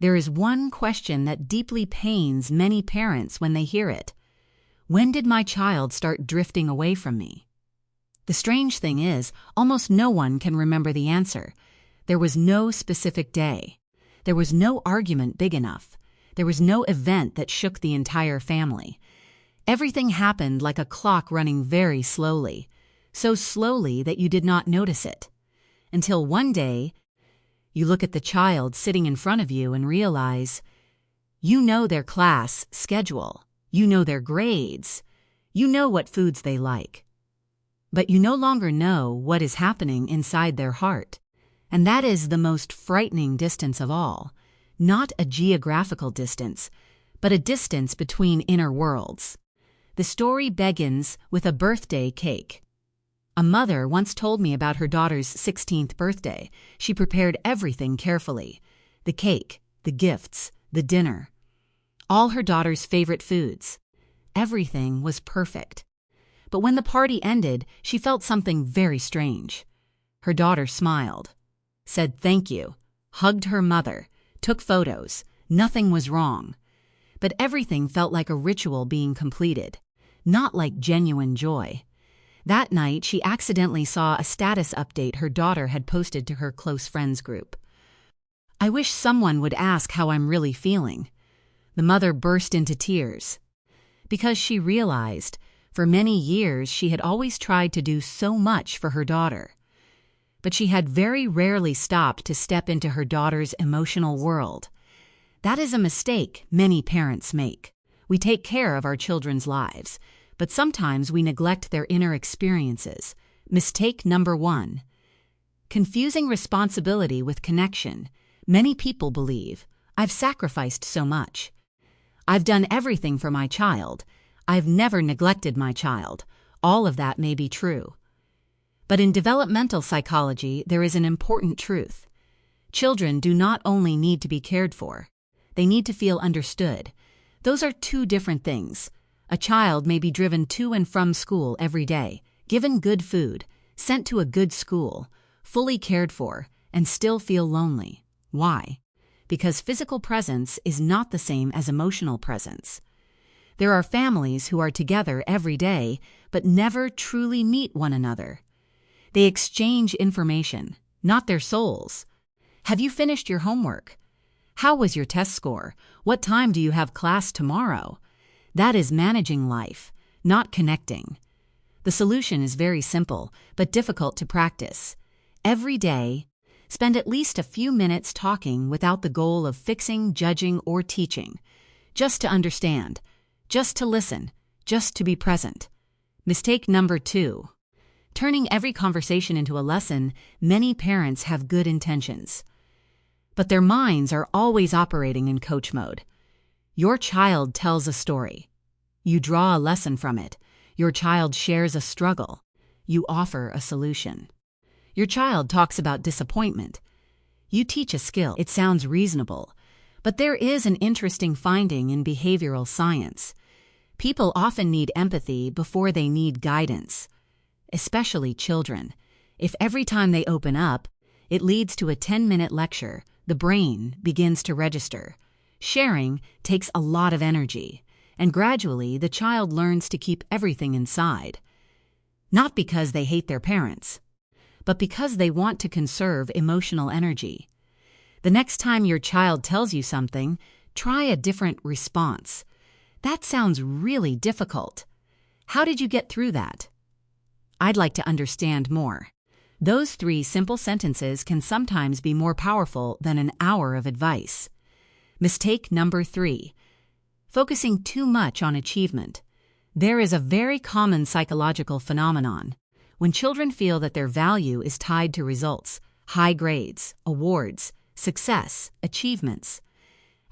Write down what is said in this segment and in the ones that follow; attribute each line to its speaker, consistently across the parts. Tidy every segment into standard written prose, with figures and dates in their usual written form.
Speaker 1: There is one question that deeply pains many parents when they hear it. When did my child start drifting away from me? The strange thing is, almost no one can remember the answer. There was no specific day. There was no argument big enough. There was no event that shook the entire family. Everything happened like a clock running very slowly, so slowly that you did not notice it. Until one day, you look at the child sitting in front of you and realize, you know their class schedule, you know their grades, you know what foods they like. But you no longer know what is happening inside their heart. And that is the most frightening distance of all. Not a geographical distance, but a distance between inner worlds. The story begins with a birthday cake. A mother once told me about her daughter's 16th birthday. She prepared everything carefully. The cake, the gifts, the dinner. All her daughter's favorite foods. Everything was perfect. But when the party ended, she felt something very strange. Her daughter smiled, said thank you, hugged her mother, took photos. Nothing was wrong. But everything felt like a ritual being completed, not like genuine joy. That night, she accidentally saw a status update her daughter had posted to her close friends group. I wish someone would ask how I'm really feeling. The mother burst into tears. Because she realized, for many years she had always tried to do so much for her daughter. But she had very rarely stopped to step into her daughter's emotional world. That is a mistake many parents make. We take care of our children's lives, but sometimes we neglect their inner experiences. Mistake number 1. Confusing responsibility with connection. Many people believe, I've sacrificed so much. I've done everything for my child. I've never neglected my child. All of that may be true. But in developmental psychology, there is an important truth. Children do not only need to be cared for. They need to feel understood. Those are two different things. A child may be driven to and from school every day, given good food, sent to a good school, fully cared for, and still feel lonely. Why? Because physical presence is not the same as emotional presence. There are families who are together every day, but never truly meet one another. They exchange information, not their souls. Have you finished your homework? How was your test score? What time do you have class tomorrow? That is managing life, not connecting. The solution is very simple, but difficult to practice. Every day, spend at least a few minutes talking without the goal of fixing, judging, or teaching. Just to understand, just to listen, just to be present. Mistake number 2. Turning every conversation into a lesson. Many parents have good intentions, but their minds are always operating in coach mode. Your child tells a story. You draw a lesson from it. Your child shares a struggle. You offer a solution. Your child talks about disappointment. You teach a skill. It sounds reasonable, but there is an interesting finding in behavioral science. People often need empathy before they need guidance, especially children. If every time they open up, it leads to a 10-minute lecture, the brain begins to register. Sharing takes a lot of energy, and gradually the child learns to keep everything inside. Not because they hate their parents, but because they want to conserve emotional energy. The next time your child tells you something, try a different response. That sounds really difficult. How did you get through that? I'd like to understand more. Those 3 simple sentences can sometimes be more powerful than an hour of advice. Mistake number 3. Focusing too much on achievement. There is a very common psychological phenomenon. When children feel that their value is tied to results, high grades, awards, success, achievements.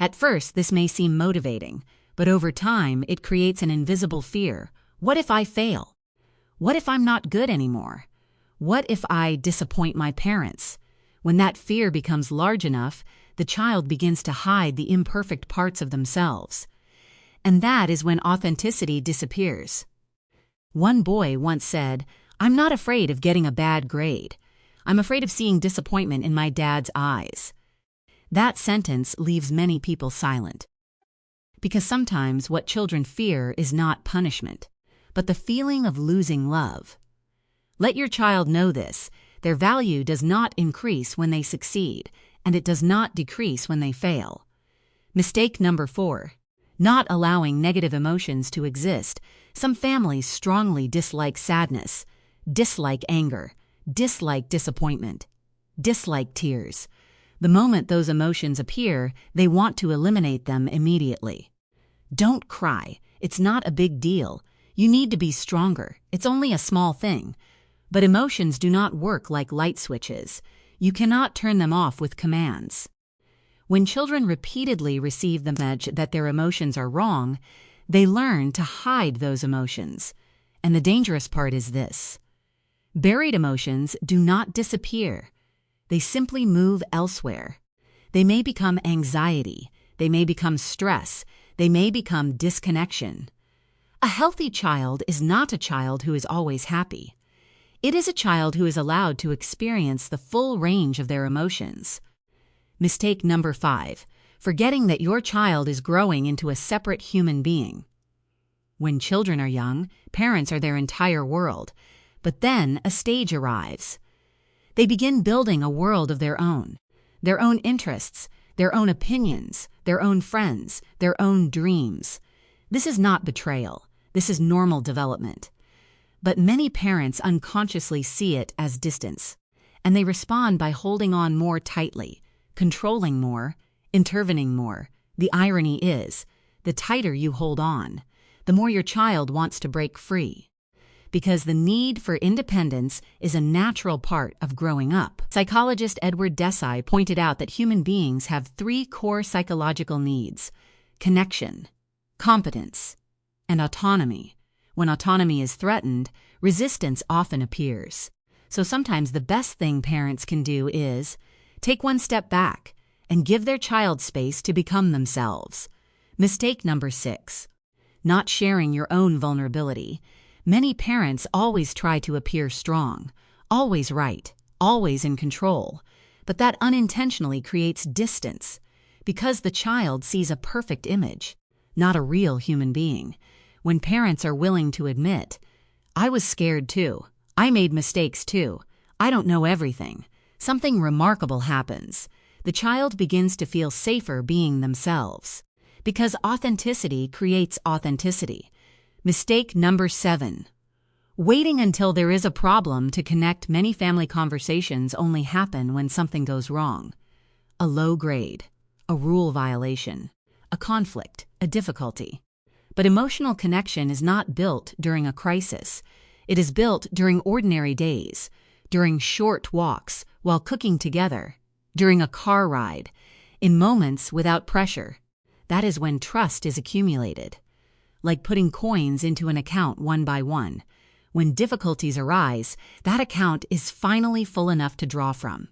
Speaker 1: At first, this may seem motivating, but over time, it creates an invisible fear. What if I fail? What if I'm not good anymore? What if I disappoint my parents? When that fear becomes large enough, the child begins to hide the imperfect parts of themselves. And that is when authenticity disappears. One boy once said, "I'm not afraid of getting a bad grade. I'm afraid of seeing disappointment in my dad's eyes." That sentence leaves many people silent. Because sometimes what children fear is not punishment, but the feeling of losing love. Let your child know this. Their value does not increase when they succeed, and it does not decrease when they fail. Mistake number 4. Not allowing negative emotions to exist. Some families strongly dislike sadness, dislike anger, dislike disappointment, dislike tears. The moment those emotions appear, they want to eliminate them immediately. Don't cry. It's not a big deal. You need to be stronger. It's only a small thing. But emotions do not work like light switches. You cannot turn them off with commands. When children repeatedly receive the message that their emotions are wrong, they learn to hide those emotions. And the dangerous part is this: buried emotions do not disappear. They simply move elsewhere. They may become anxiety. They may become stress. They may become disconnection. A healthy child is not a child who is always happy. It is a child who is allowed to experience the full range of their emotions. Mistake number 5. Forgetting that your child is growing into a separate human being. When children are young, parents are their entire world. But then a stage arrives. They begin building a world of their own interests, their own opinions, their own friends, their own dreams. This is not betrayal. This is normal development. But many parents unconsciously see it as distance, and they respond by holding on more tightly, controlling more, intervening more. The irony is, the tighter you hold on, the more your child wants to break free. Because the need for independence is a natural part of growing up. Psychologist Edward Desai pointed out that human beings have 3 core psychological needs: connection, competence, and autonomy. When autonomy is threatened, resistance often appears. So sometimes the best thing parents can do is take one step back and give their child space to become themselves. Mistake number 6. Not sharing your own vulnerability. Many parents always try to appear strong, always right, always in control, but that unintentionally creates distance because the child sees a perfect image, not a real human being. When parents are willing to admit, "I was scared too, I made mistakes too, I don't know everything," something remarkable happens. The child begins to feel safer being themselves, because authenticity creates authenticity. Mistake number 7. Waiting until there is a problem to connect. Many family conversations only happen when something goes wrong. A low grade, a rule violation, a conflict, a difficulty. But emotional connection is not built during a crisis. It is built during ordinary days, during short walks, while cooking together, during a car ride, in moments without pressure. That is when trust is accumulated. Like putting coins into an account one by one. When difficulties arise, that account is finally full enough to draw from.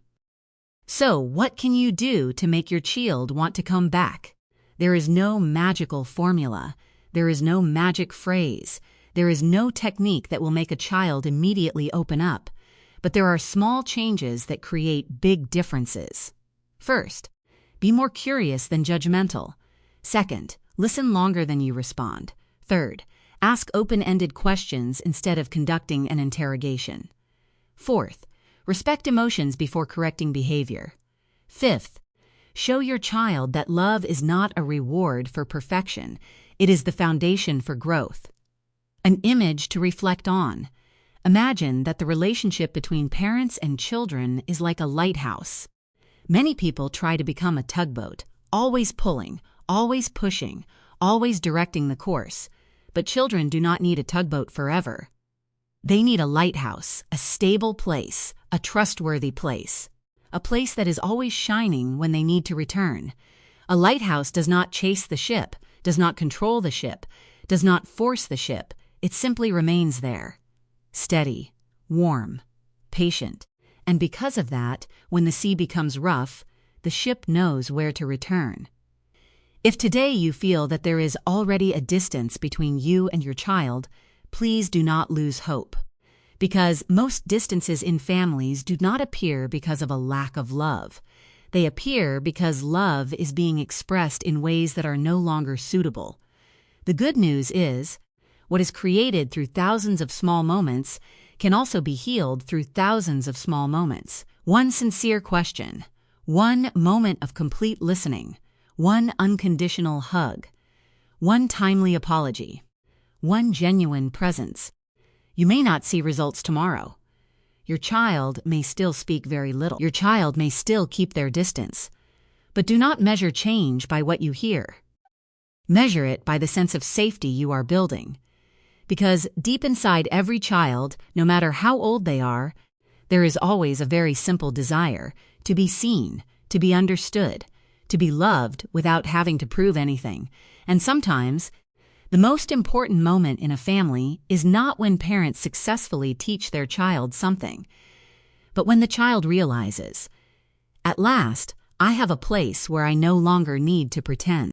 Speaker 1: So, what can you do to make your child want to come back? There is no magical formula. There is no magic phrase. There is no technique that will make a child immediately open up. But there are small changes that create big differences. First, be more curious than judgmental. Second, listen longer than you respond. Third, ask open-ended questions instead of conducting an interrogation. Fourth, respect emotions before correcting behavior. Fifth, show your child that love is not a reward for perfection. It is the foundation for growth. An image to reflect on. Imagine that the relationship between parents and children is like a lighthouse. Many people try to become a tugboat, always pulling, always pushing, always directing the course. But children do not need a tugboat forever. They need a lighthouse, a stable place, a trustworthy place, a place that is always shining when they need to return. A lighthouse does not chase the ship, does not control the ship, does not force the ship. It simply remains there, steady, warm, patient. And because of that, when the sea becomes rough, the ship knows where to return. If today you feel that there is already a distance between you and your child, please do not lose hope. Because most distances in families do not appear because of a lack of love. They appear because love is being expressed in ways that are no longer suitable. The good news is, what is created through thousands of small moments can also be healed through thousands of small moments. One sincere question, one moment of complete listening, one unconditional hug, one timely apology, one genuine presence. You may not see results tomorrow. Your child may still speak very little. Your child may still keep their distance. But do not measure change by what you hear. Measure it by the sense of safety you are building. Because deep inside every child, no matter how old they are, there is always a very simple desire to be seen, to be understood, to be loved without having to prove anything. And sometimes, the most important moment in a family is not when parents successfully teach their child something, but when the child realizes, at last, I have a place where I no longer need to pretend.